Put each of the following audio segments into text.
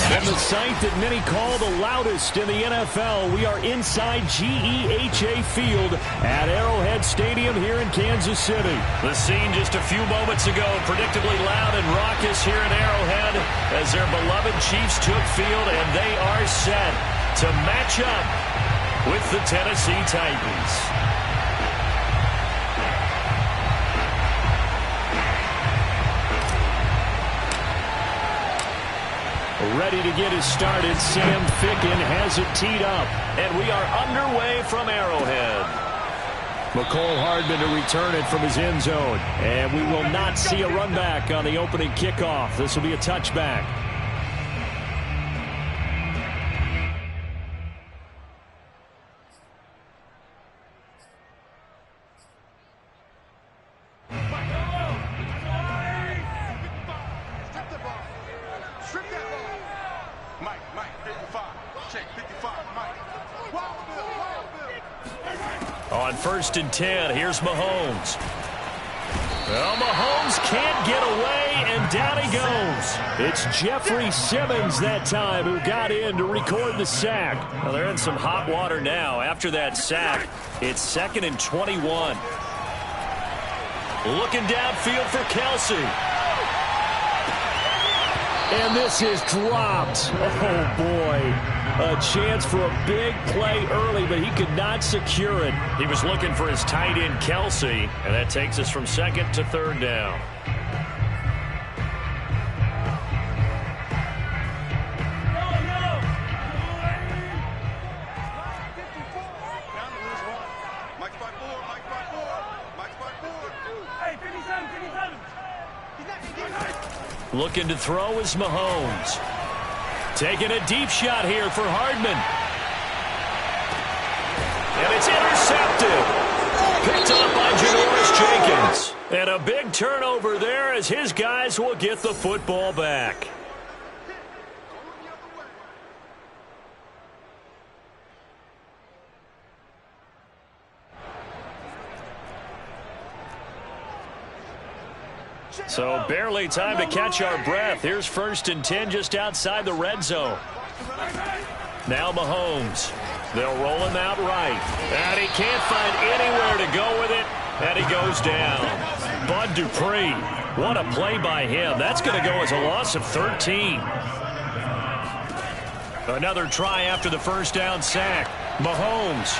And the sight that many call the loudest in the NFL, we are inside GEHA Field at Arrowhead Stadium here in Kansas City. The scene just a few moments ago, predictably loud and raucous here in Arrowhead as their beloved Chiefs took field, and they are set to match up with the Tennessee Titans. Ready to get us started. Sam Ficken has it teed up. And we are underway from Arrowhead. McCole Hardman to return it from his end zone. And we will not see a run back on the opening kickoff. This will be a touchback. On 1st and 10, here's Mahomes. Well, Mahomes can't get away, and down he goes. It's Jeffrey Simmons that time who got in to record the sack. Well, they're in some hot water now. After that sack, it's 2nd and 21. Looking downfield for Kelsey. And this is dropped. Oh, boy. A chance for a big play early, but he could not secure it. He was looking for his tight end, Kelsey, and that takes us from 2nd to 3rd down. Looking to throw is Mahomes. Taking a deep shot here for Hardman. And it's intercepted. Picked up by Janoris Jenkins. And a big turnover there as his guys will get the football back. So barely time to catch our breath. Here's 1st and 10 just outside the red zone. Now Mahomes. They'll roll him out right. And he can't find anywhere to go with it. And he goes down. Bud Dupree. What a play by him. That's going to go as a loss of 13. Another try after the first down sack. Mahomes.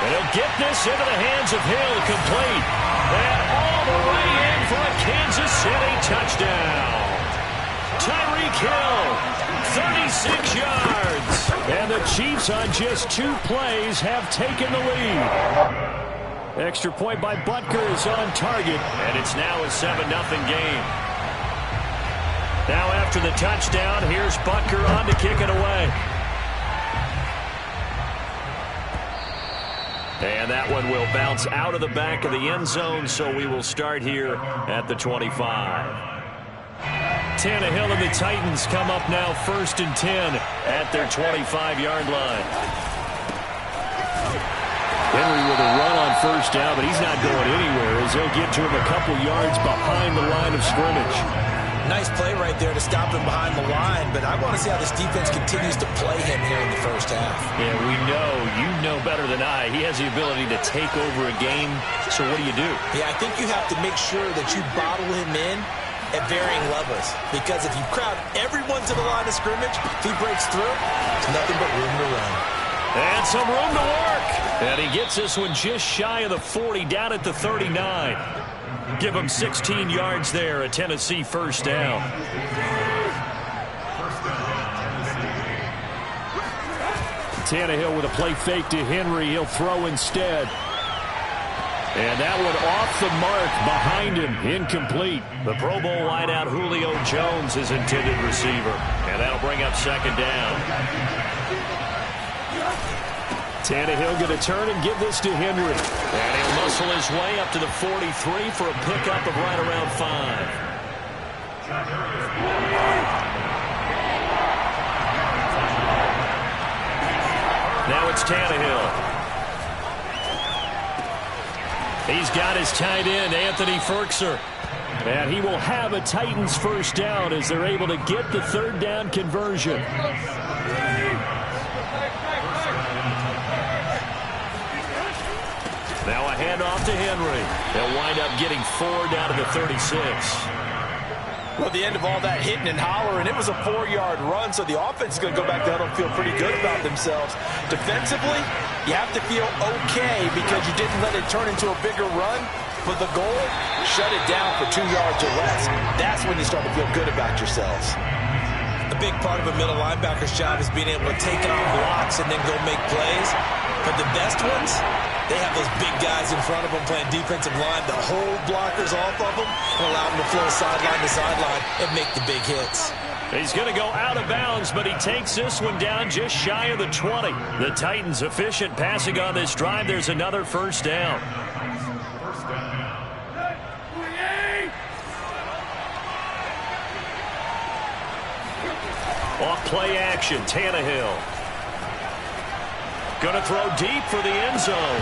And he'll get this into the hands of Hill, complete. And all the way in for a Kansas City touchdown. Tyreek Hill, 36 yards. And the Chiefs on just 2 plays have taken the lead. Extra point by Butker is on target. And it's now a 7-0 game. Now after the touchdown, here's Butker on to kick it away. And that one will bounce out of the back of the end zone, so we will start here at the 25. Tannehill and the Titans come up now 1st and 10 at their 25-yard line. Henry with a run on 1st down, but he's not going anywhere as they'll get to him a couple yards behind the line of scrimmage. Nice play right there to stop him behind the line, but I want to see how this defense continues to play him here in the first half. Yeah, you know better than I. He has the ability to take over a game, so what do? Yeah, I think you have to make sure that you bottle him in at varying levels, because if you crowd everyone to the line of scrimmage, if he breaks through, there's nothing but room to run. And some room to work. And he gets this one just shy of the 40, down at the 39. Give him 16 yards there, a Tennessee first down. Tannehill with a play fake to Henry. He'll throw instead. And that one off the mark behind him. Incomplete. The Pro Bowl wideout Julio Jones is intended receiver. And that'll bring up 2nd down. Tannehill going to turn and give this to Henry. And he'll muscle his way up to the 43 for a pickup of right around 5. Now it's Tannehill. He's got his tight end, Anthony Ferkser. And he will have a Titans first down as they're able to get the third down conversion. Now a handoff to Henry. They'll wind up getting 4 down to the 36. Well, at the end of all that hitting and hollering, it was a 4-yard run, so the offense is going to go back down and feel pretty good about themselves. Defensively, you have to feel okay because you didn't let it turn into a bigger run. But the goal, shut it down for 2 yards or less. That's when you start to feel good about yourselves. A big part of a middle linebacker's job is being able to take on blocks and then go make plays. But the best ones, they have those big guys in front of them playing defensive line that hold blockers off of them and allow them to flow sideline to sideline and make the big hits. He's going to go out of bounds, but he takes this one down just shy of the 20. The Titans efficient passing on this drive. There's another first down. Off play action, Tannehill. Going to throw deep for the end zone.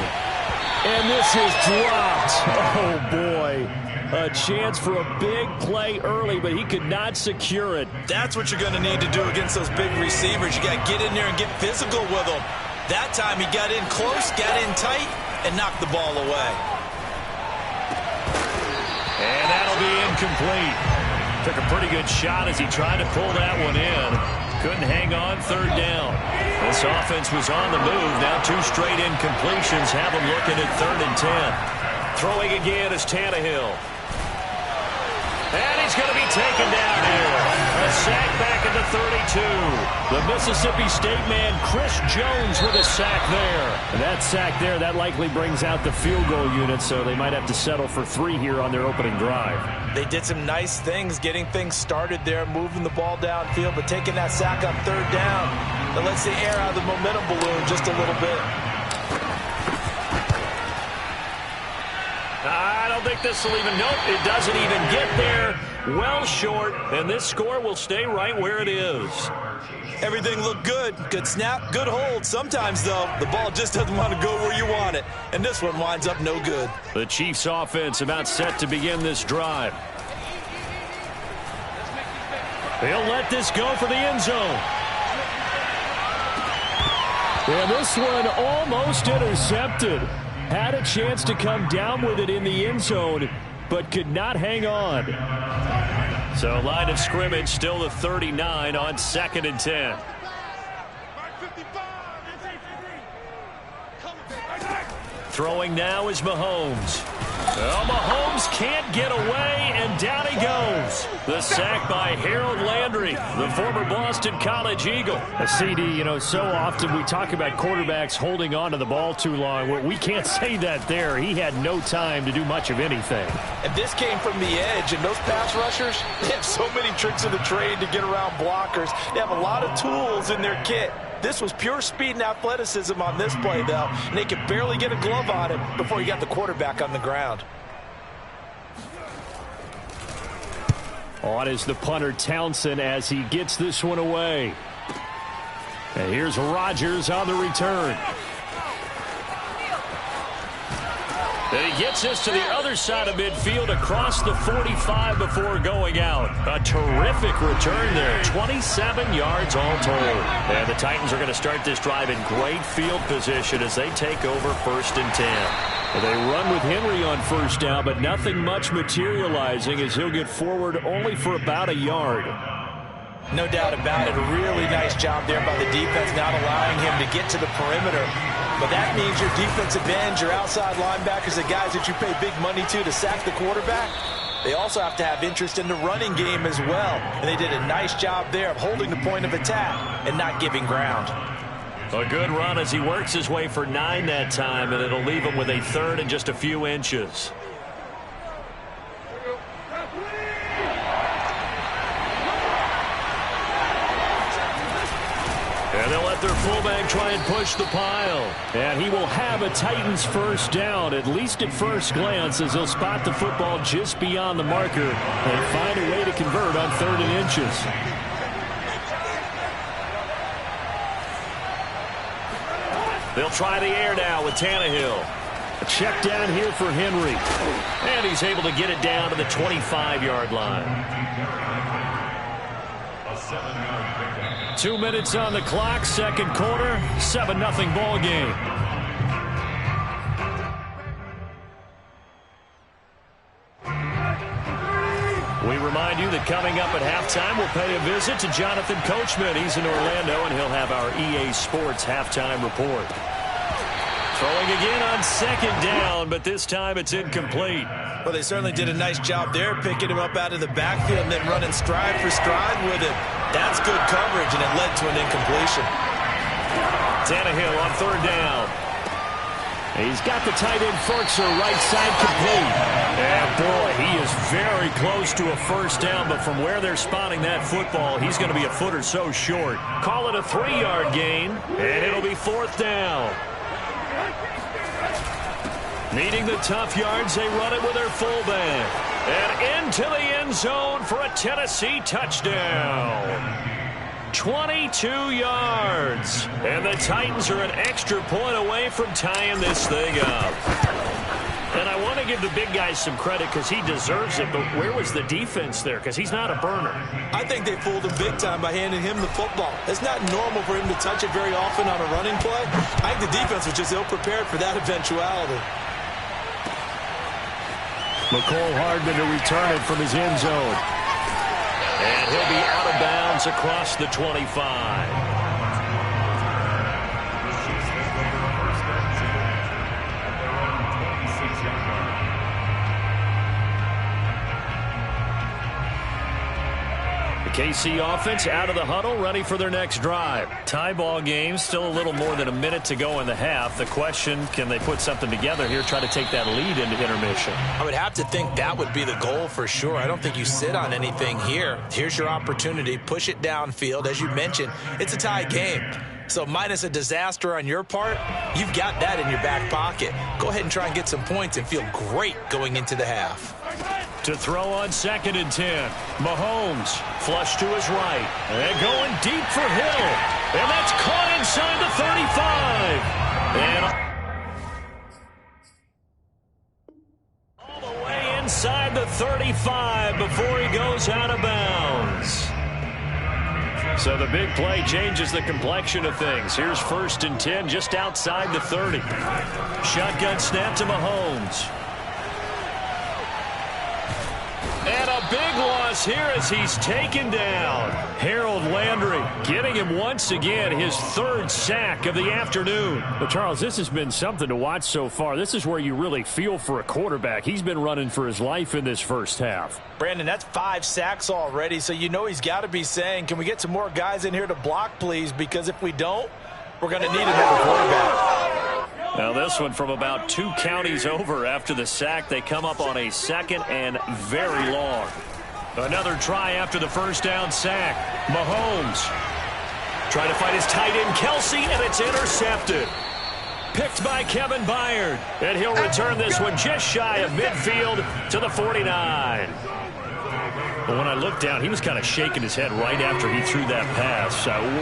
And this is dropped. Oh, boy. A chance for a big play early, but he could not secure it. That's what you're going to need to do against those big receivers. You got to get in there and get physical with them. That time he got in close, got in tight, and knocked the ball away. And that'll be incomplete. Took a pretty good shot as he tried to pull that one in. Couldn't hang on, third down. This offense was on the move. Now 2 straight incompletions have them looking at 3rd and 10. Throwing again is Tannehill. And he's going to be taken down here. A sack back at the 32. The Mississippi State man, Chris Jones, with a sack there. And that sack there, that likely brings out the field goal unit, so they might have to settle for 3 here on their opening drive. They did some nice things getting things started there, moving the ball downfield, but taking that sack on 3rd down. That lets the air out of the momentum balloon just a little bit. I don't think this will even, nope, it doesn't even get there. Well short, and this score will stay right where it is. Everything looked good. Good snap, good hold. Sometimes, though, the ball just doesn't want to go where you want it. And this one winds up no good. The Chiefs offense about set to begin this drive. They'll let this go for the end zone. And this one almost intercepted. Had a chance to come down with it in the end zone, but could not hang on. So line of scrimmage still the 39 on 2nd and 10. Throwing now is Mahomes. Well, Mahomes can't get away, and down he goes. The sack by Harold Landry, the former Boston College Eagle. A CD, you know, so often we talk about quarterbacks holding on to the ball too long. We can't say that there. He had no time to do much of anything. And this came from the edge, and those pass rushers, they have so many tricks of the trade to get around blockers. They have a lot of tools in their kit. This was pure speed and athleticism on this play, though, and they could barely get a glove on it before he got the quarterback on the ground. On is the punter, Townsend, as he gets this one away. And here's Rodgers on the return. And he gets this to the other side of midfield across the 45 before going out. A terrific return there. 27 yards all told. And the Titans are going to start this drive in great field position as they take over 1st and 10. They run with Henry on first down, but nothing much materializing as he'll get forward only for about a yard. No doubt about it. A really nice job there by the defense, not allowing him to get to the perimeter. But that means your defensive ends, your outside linebackers, the guys that you pay big money to sack the quarterback, they also have to have interest in the running game as well. And they did a nice job there of holding the point of attack and not giving ground. A good run as he works his way for 9 that time, and it'll leave him with a 3rd and just a few inches. And they'll let their fullback try and push the pile. And he will have a Titans first down, at least at first glance, as he'll spot the football just beyond the marker and find a way to convert on 3rd and inches. They'll try the air now with Tannehill. A check down here for Henry. And he's able to get it down to the 25-yard line. 2 minutes on the clock, second quarter, 7-0 ball game. We remind you that coming up at halftime, we'll pay a visit to Jonathan Coachman. He's in Orlando, and he'll have our EA Sports halftime report. Throwing again on second down, but this time it's incomplete. Well, they certainly did a nice job there, picking him up out of the backfield and then running stride for stride with him. That's good coverage, and it led to an incompletion. Tannehill on third down. He's got the tight end Ferkser right side complete. And boy, he is very close to a first down, but from where they're spotting that football, he's going to be a foot or so short. Call it a 3-yard gain, and it'll be fourth down. Needing the tough yards, they run it with their fullback. And into the end zone for a Tennessee touchdown. 22 yards. And the Titans are an extra point away from tying this thing up. And I want to give the big guy some credit because he deserves it, but where was the defense there? Because he's not a burner. I think they fooled him big time by handing him the football. It's not normal for him to touch it very often on a running play. I think the defense was just ill-prepared for that eventuality. McCole Hardman to return it from his end zone. And he'll be out of bounds across the 25. KC offense out of the huddle, ready for their next drive. Tie ball game, still a little more than a minute to go in the half. The question, can they put something together here, try to take that lead into intermission? I would have to think that would be the goal for sure. I don't think you sit on anything here. Here's your opportunity. Push it downfield. As you mentioned, it's a tie game. So minus a disaster on your part, you've got that in your back pocket. Go ahead and try and get some points and feel great going into the half. To throw on 2nd and 10. Mahomes flush to his right. And going deep for Hill. And that's caught inside the 35. And all the way inside the 35 before he goes out of bounds. So the big play changes the complexion of things. Here's 1st and 10 just outside the 30. Shotgun snap to Mahomes. And a big loss here as he's taken down. Harold Landry getting him once again his 3rd sack of the afternoon. But Charles, this has been something to watch so far. This is where you really feel for a quarterback. He's been running for his life in this first half. Brandon, that's 5 sacks already, so you know he's got to be saying, can we get some more guys in here to block, please? Because if we don't, we're going to need another quarterback. Now this one from about 2 counties over after the sack. They come up on a 2nd and very long. Another try after the first down sack. Mahomes trying to find his tight end Kelsey, and it's intercepted. Picked by Kevin Byard. And he'll return this one just shy of midfield to the 49. But when I looked down, he was kind of shaking his head right after he threw that pass.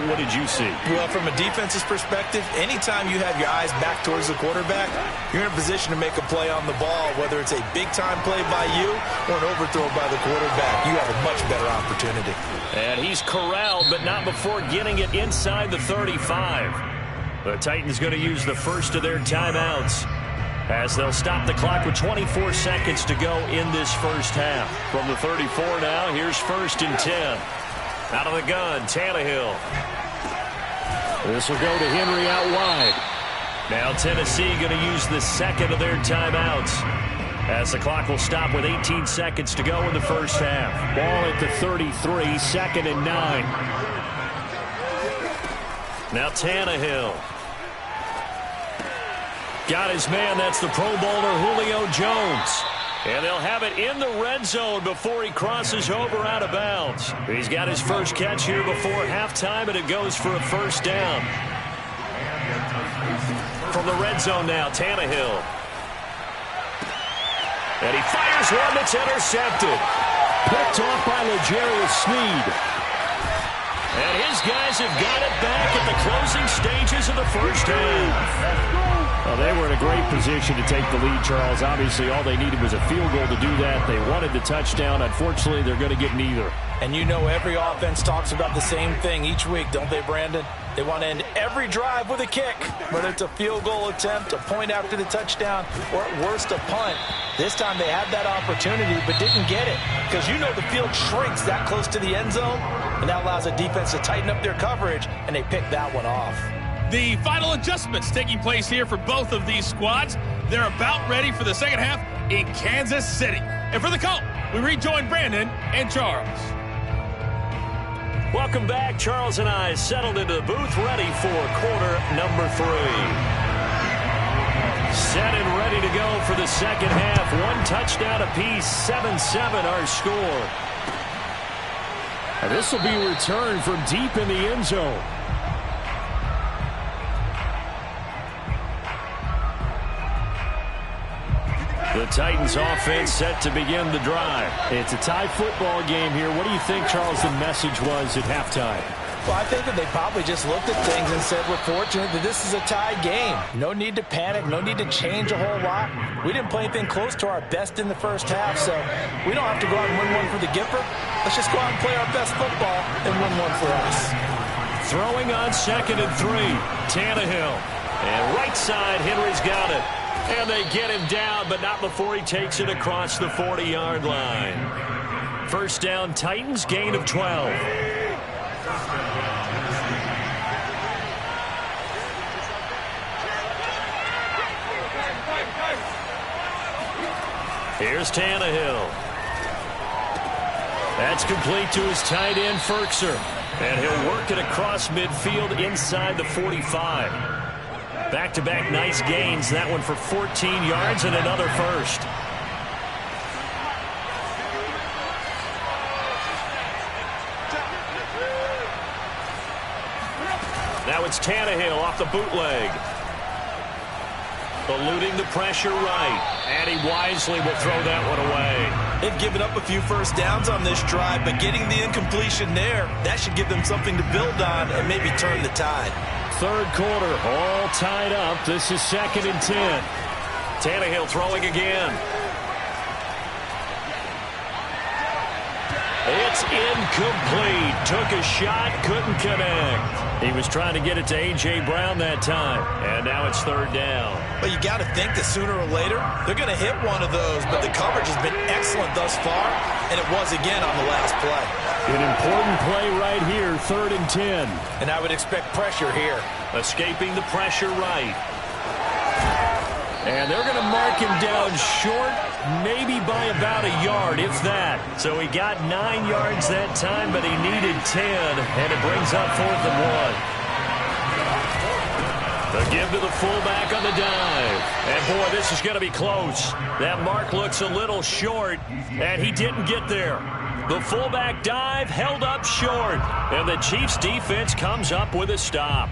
What did you see? Well, from a defense's perspective, anytime you have your eyes back towards the quarterback, you're in a position to make a play on the ball, whether it's a big-time play by you or an overthrow by the quarterback. You have a much better opportunity. And he's corralled, but not before getting it inside the 35. The Titans going to use the first of their timeouts, as they'll stop the clock with 24 seconds to go in this first half. From the 34 now, here's 1st and 10. Out of the gun, Tannehill. This will go to Henry out wide. Now Tennessee going to use the second of their timeouts, as the clock will stop with 18 seconds to go in the first half. Ball at the 33, 2nd and 9. Now Tannehill. Got his man, that's the Pro Bowler Julio Jones. And they'll have it in the red zone before he crosses over out of bounds. He's got his first catch here before halftime, and it goes for a first down. From the red zone now, Tannehill. And he fires one that's intercepted. Picked off by L'Jarius Sneed. And his guys have got it back at the closing stages of the first half. Well, they were in a great position to take the lead, Charles. Obviously, all they needed was a field goal to do that. They wanted the touchdown. Unfortunately, they're going to get neither. And you know every offense talks about the same thing each week, don't they, Brandon? They want to end every drive with a kick, whether it's a field goal attempt, a point after the touchdown, or at worst a punt. This time they had that opportunity but didn't get it because you know the field shrinks that close to the end zone, and that allows the defense to tighten up their coverage, and they picked that one off. The final adjustments taking place here for both of these squads. They're about ready for the second half in Kansas City. And for the call, we rejoin Brandon and Charles. Welcome back. Charles and I settled into the booth ready for quarter number 3. Set and ready to go for the second half. One touchdown apiece, 7-7 our score. And this will be returned from deep in the end zone. The Titans offense set to begin the drive. It's a tie football game here. What do you think, Charles, the message was at halftime? Well, I think that they probably just looked at things and said, we're fortunate that this is a tie game. No need to panic. No need to change a whole lot. We didn't play anything close to our best in the first half, so we don't have to go out and win one for the Gipper. Let's just go out and play our best football and win one for us. Throwing on 2nd and 3. Tannehill. And right side, Henry's got it. And they get him down, but not before he takes it across the 40-yard line. First down, Titans, gain of 12. Here's Tannehill. That's complete to his tight end, Ferkser. And he'll work it across midfield inside the 45. Back-to-back nice gains. That one for 14 yards and another first. Now it's Tannehill off the bootleg. Eluding the pressure right. And he wisely will throw that one away. They've given up a few first downs on this drive, but getting the incompletion there, that should give them something to build on and maybe turn the tide. Third quarter, all tied up. This is 2nd and 10. Tannehill throwing again. It's incomplete. Took a shot, couldn't connect. He was trying to get it to A.J. Brown that time. And now it's 3rd down. But you got to think that sooner or later, they're going to hit one of those. But the coverage has been excellent thus far, and it was again on the last play. An important play right here, 3rd and 10. And I would expect pressure here. Escaping the pressure right. And they're going to mark him down short, maybe by about a yard, if that. So he got 9 yards that time, but he needed 10, and it brings up 4th and 1. The give to the fullback on the dive. And, boy, this is going to be close. That mark looks a little short, and he didn't get there. The fullback dive held up short, and the Chiefs' defense comes up with a stop.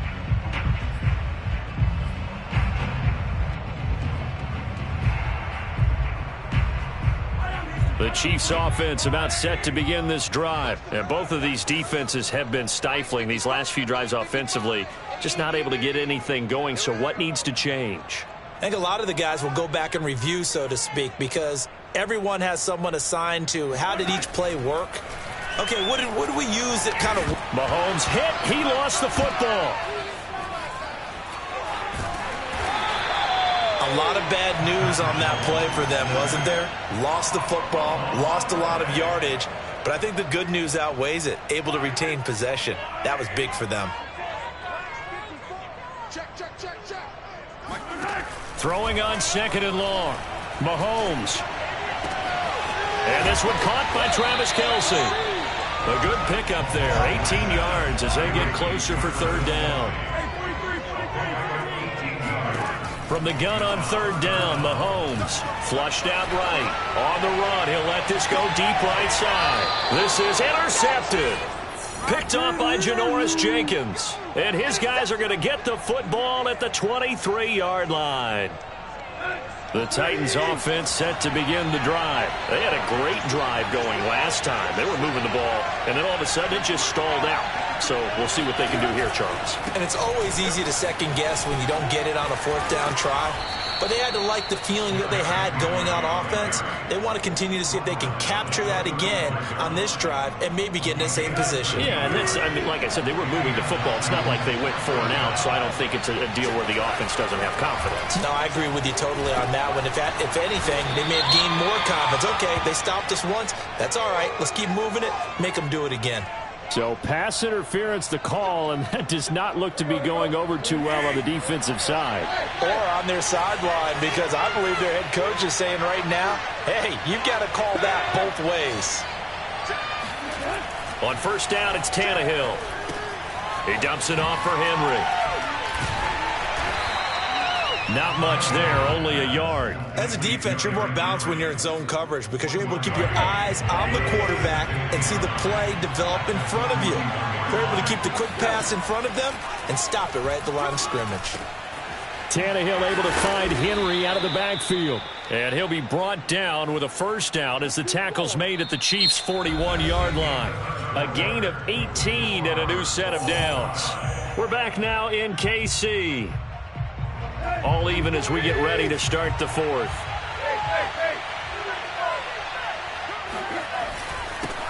The Chiefs offense about set to begin this drive. And both of these defenses have been stifling these last few drives offensively. Just not able to get anything going. So what needs to change? I think a lot of the guys will go back and review, so to speak, because everyone has someone assigned to how did each play work. Okay, what did we use that kind of... Mahomes hit. He lost the football. A lot of bad news on that play for them, wasn't there? Lost the football, lost a lot of yardage, but I think the good news outweighs it. Able to retain possession. That was big for them. Throwing on 2nd and long. Mahomes. And this one caught by Travis Kelce. A good pickup there. 18 yards as they get closer for 3rd down. From the gun on 3rd down, Mahomes flushed out right. On the run, he'll let this go deep right side. This is intercepted. Picked off by Janoris Jenkins. And his guys are going to get the football at the 23-yard line. The Titans offense set to begin the drive. They had a great drive going last time. They were moving the ball, and then all of a sudden it just stalled out. So we'll see what they can do here, Charles. And it's always easy to second guess when you don't get it on a fourth down try. But they had to like the feeling that they had going on offense. They want to continue to see if they can capture that again on this drive and maybe get in the same position. Yeah, and that's, I mean, like I said, they were moving the football. It's not like they went 4 and out, so I don't think it's a deal where the offense doesn't have confidence. No, I agree with you totally on that one. If anything, they may have gained more confidence. Okay, they stopped us once. That's all right. Let's keep moving it. Make them do it again. So pass interference the call, and that does not look to be going over too well on the defensive side. Or on their sideline, because I believe their head coach is saying right now, hey, you've got to call that both ways. On first down, it's Tannehill. He dumps it off for Henry. Not much there, only a yard. As a defense, you're more balanced when you're in zone coverage because you're able to keep your eyes on the quarterback and see the play develop in front of you. You're able to keep the quick pass in front of them and stop it right at the line of scrimmage. Tannehill able to find Henry out of the backfield. And he'll be brought down with a first down as the tackle's made at the Chiefs' 41-yard line. A gain of 18 and a new set of downs. We're back now in KC. All even as we get ready to start the fourth.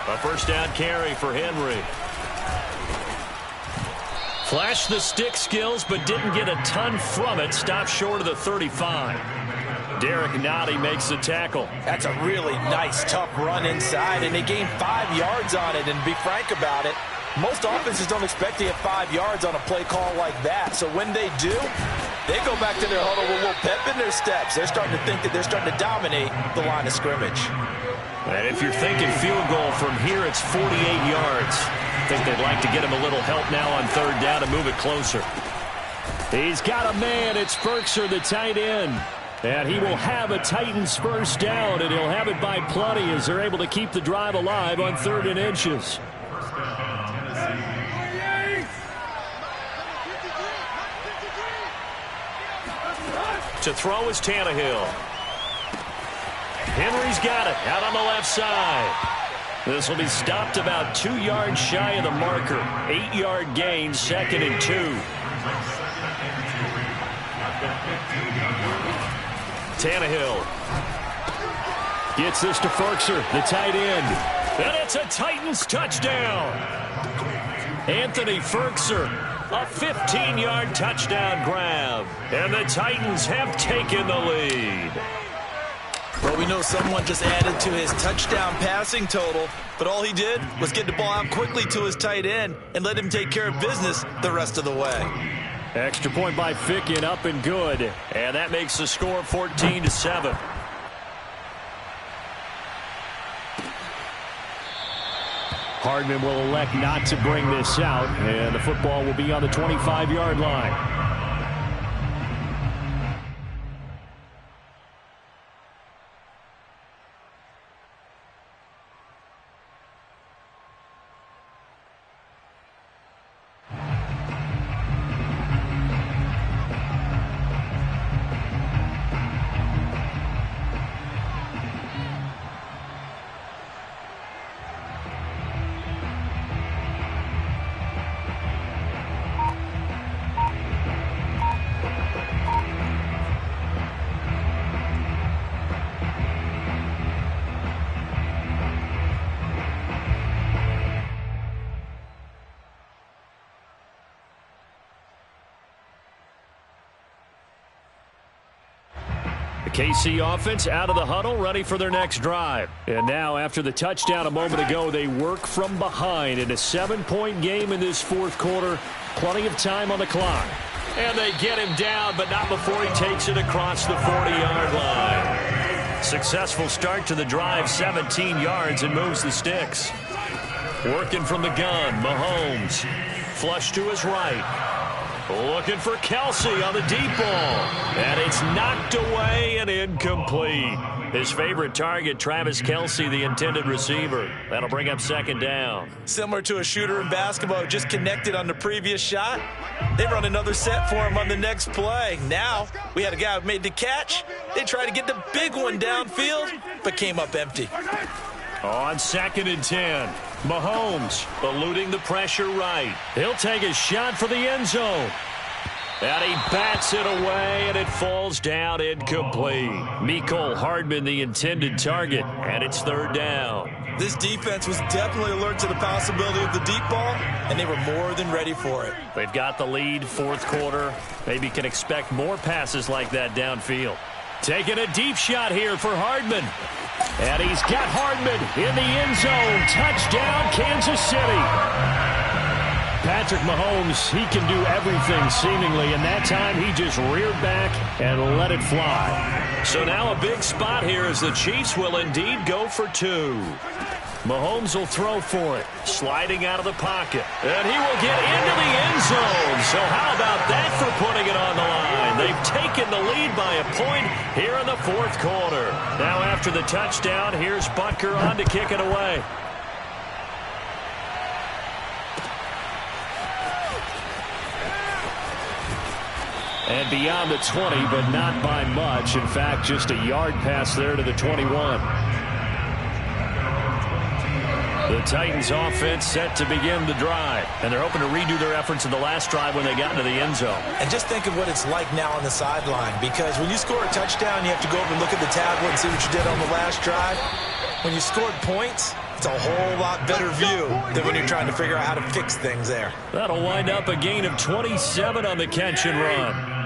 A first down carry for Henry. Flashed the stick skills, but didn't get a ton from it. Stopped short of the 35. Derek Nottie makes the tackle. That's a really nice, tough run inside, and they gained 5 yards on it. And to be frank about it, most offenses don't expect to get 5 yards on a play call like that. So when they do, they go back to their huddle with a little pep in their steps. They're starting to think that they're starting to dominate the line of scrimmage. And if you're thinking field goal from here, it's 48 yards. I think they'd like to get him a little help now on third down to move it closer. He's got a man. It's Ferkser, the tight end. And he will have a Titans first down, and he'll have it by plenty as they're able to keep the drive alive on 3rd and inches. To throw is Tannehill. Henry's got it out on the left side. This will be stopped about 2 yards shy of the marker. 8-yard gain, 2nd and 2. Tannehill gets this to Ferkser, the tight end. And it's a Titans touchdown. Anthony Ferkser, a 15-yard touchdown grab. And the Titans have taken the lead. Well, we know someone just added to his touchdown passing total, but all he did was get the ball out quickly to his tight end and let him take care of business the rest of the way. Extra point by Ficken, up and good. And that makes the score 14-7. Hardman will elect not to bring this out, and the football will be on the 25-yard line. The KC offense out of the huddle, ready for their next drive. And now, after the touchdown a moment ago, they work from behind in a 7-point game in this fourth quarter. Plenty of time on the clock. And they get him down, but not before he takes it across the 40-yard line. Successful start to the drive, 17 yards, and moves the sticks. Working from the gun, Mahomes. Flush to his right. Looking for Kelsey on the deep ball. And it's knocked away and incomplete. His favorite target, Travis Kelce, the intended receiver. That'll bring up second down. Similar to a shooter in basketball who just connected on the previous shot. They run another set for him on the next play. Now, we had a guy who made the catch. They tried to get the big one downfield, but came up empty. On 2nd and 10, Mahomes eluding the pressure right. He'll take a shot for the end zone. And he bats it away, and it falls down incomplete. Mecole Hardman, the intended target, and it's 3rd down. This defense was definitely alert to the possibility of the deep ball, and they were more than ready for it. They've got the lead, 4th quarter. Maybe can expect more passes like that downfield. Taking a deep shot here for Hardman. And he's got Hardman in the end zone. Touchdown, Kansas City. Patrick Mahomes, he can do everything seemingly, and that time he just reared back and let it fly. So now a big spot here as the Chiefs will indeed go for 2. Mahomes will throw for it, sliding out of the pocket. And he will get into the end zone. So how about that for putting it on the line? They've taken the lead by a point here in the 4th quarter. Now after the touchdown, here's Butker on to kick it away. And beyond the 20, but not by much. In fact, just a yard pass there to the 21. The Titans offense set to begin the drive. And they're hoping to redo their efforts in the last drive when they got into the end zone. And just think of what it's like now on the sideline. Because when you score a touchdown, you have to go over and look at the tablet and see what you did on the last drive. When you scored points, it's a whole lot better view than when you're trying to figure out how to fix things there. That'll wind up a gain of 27 on the catch and run.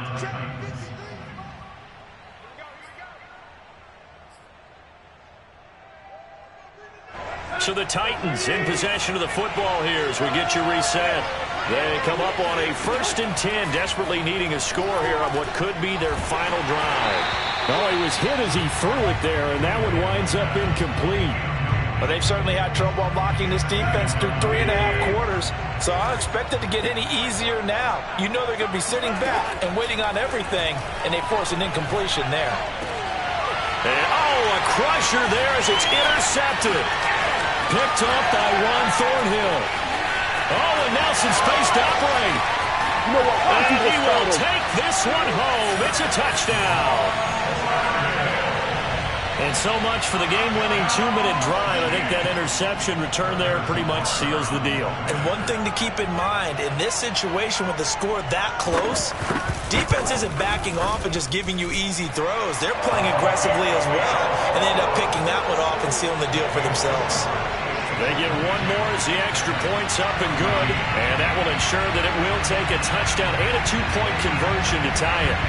So the Titans in possession of the football here as we get you reset. They come up on a 1st and 10, desperately needing a score here on what could be their final drive. Oh, he was hit as he threw it there, and that one winds up incomplete. Well, they've certainly had trouble unlocking this defense through 3.5 quarters, so I don't expect it to get any easier now. You know they're going to be sitting back and waiting on everything, and they force an incompletion there. And, a crusher there as it's intercepted. Picked up by Juan Thornhill. Oh, and Nelson space to operate. And he will take this one home. It's a touchdown. And so much for the game-winning 2-minute drive. I think that interception return there pretty much seals the deal. And one thing to keep in mind, in this situation with the score that close, defense isn't backing off and just giving you easy throws. They're playing aggressively as well, and they end up picking that one off and sealing the deal for themselves. They get one more as the extra point's up and good, and that will ensure that it will take a touchdown and a 2-point conversion to tie it.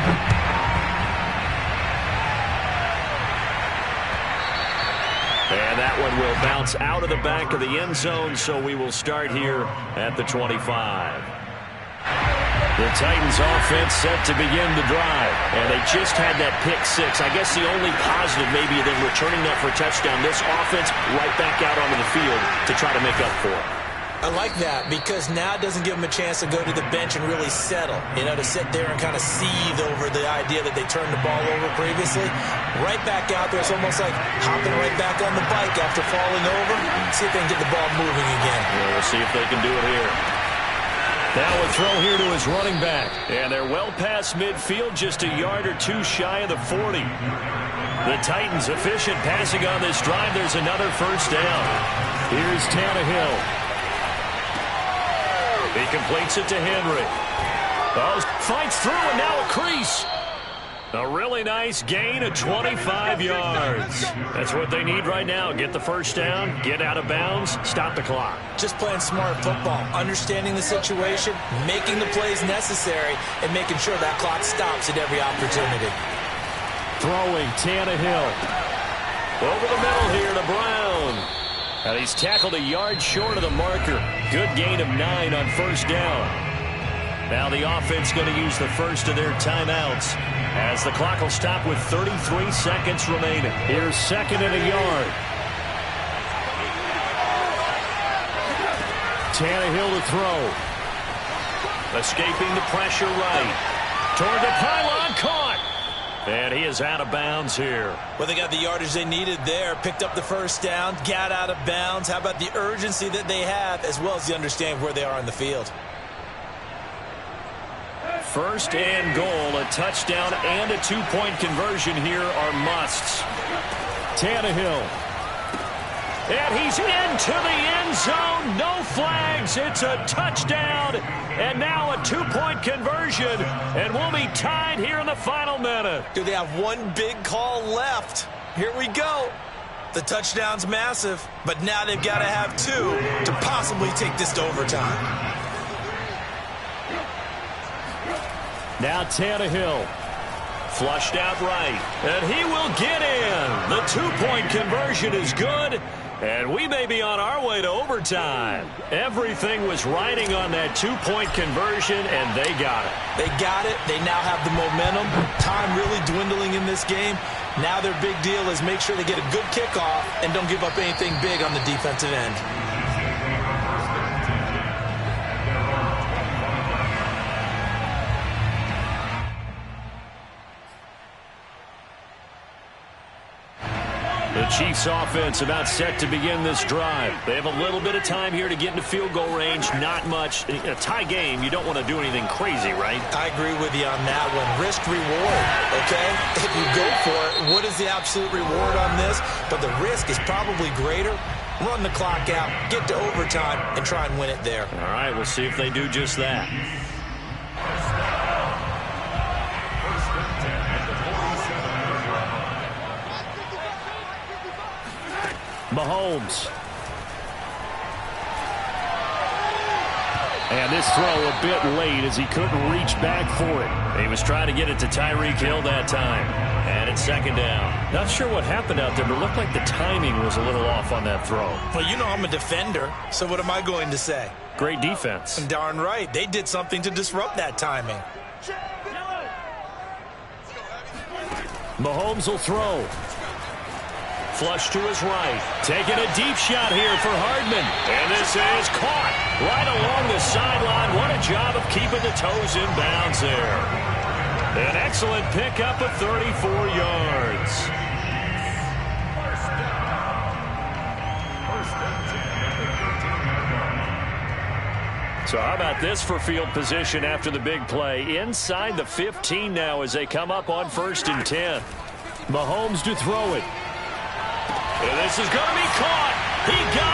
And that one will bounce out of the back of the end zone, so we will start here at the 25. The Titans offense set to begin the drive, and they just had that pick 6. I guess the only positive maybe than returning that for a touchdown, this offense right back out onto the field to try to make up for it. I like that because now it doesn't give them a chance to go to the bench and really settle, to sit there and kind of seethe over the idea that they turned the ball over previously. Right back out there, it's almost like hopping right back on the bike after falling over. See if they can get the ball moving again. Yeah, we'll see if they can do it here. Now a throw here to his running back. And they're well past midfield, just a yard or two shy of the 40. The Titans efficient passing on this drive. There's another first down. Here's Tannehill. He completes it to Henry. Oh, fights through and now a crease. A really nice gain of 25 yards. That's what they need right now. Get the first down, get out of bounds, stop the clock. Just playing smart football, understanding the situation, making the plays necessary, and making sure that clock stops at every opportunity. Throwing Tannehill. Over the middle here to Brown. And he's tackled a yard short of the marker. Good gain of 9 on first down. Now the offense going to use the first of their timeouts as the clock will stop with 33 seconds remaining. Here's second and a yard. Tannehill to throw. Escaping the pressure right. Toward the pylon, caught. And he is out of bounds here. Well, they got the yardage they needed there. Picked up the first down, got out of bounds. How about the urgency that they have, as well as the understanding where they are in the field? First and goal, a touchdown and a two-point conversion here are musts. Tannehill. And he's into the end zone. No flags. It's a touchdown. And now a two-point conversion. And we'll be tied here in the final minute. Do they have one big call left? Here we go. The touchdown's massive, but now they've got to have two to possibly take this to overtime. Now Tannehill. Flushed out right. And he will get in. The two-point conversion is good. And we may be on our way to overtime. Everything was riding on that two-point conversion, and they got it. They got it. They now have the momentum. Time really dwindling in this game. Now their big deal is make sure they get a good kickoff and don't give up anything big on the defensive end. The Chiefs offense about set to begin this drive. They have a little bit of time here to get into field goal range. Not much. In a tie game, you don't want to do anything crazy, right? I agree with you on that one. Risk reward, okay? If you go for it, what is the absolute reward on this? But the risk is probably greater. Run the clock out, get to overtime, and try and win it there. All right, we'll see if they do just that. Mahomes. And this throw a bit late as he couldn't reach back for it. He was trying to get it to Tyreek Hill that time. And it's second down. Not sure what happened out there, but it looked like the timing was a little off on that throw. Well, you know I'm a defender, so what am I going to say? Great defense. Darn right. They did something to disrupt that timing. Mahomes will throw. Flush to his right. Taking a deep shot here for Hardman. And this is caught right along the sideline. What a job of keeping the toes in bounds there. An excellent pickup of 34 yards. So how about this for field position after the big play? Inside the 15 now as they come up on 1st and 10. Mahomes to throw it. And this is going to be caught. He got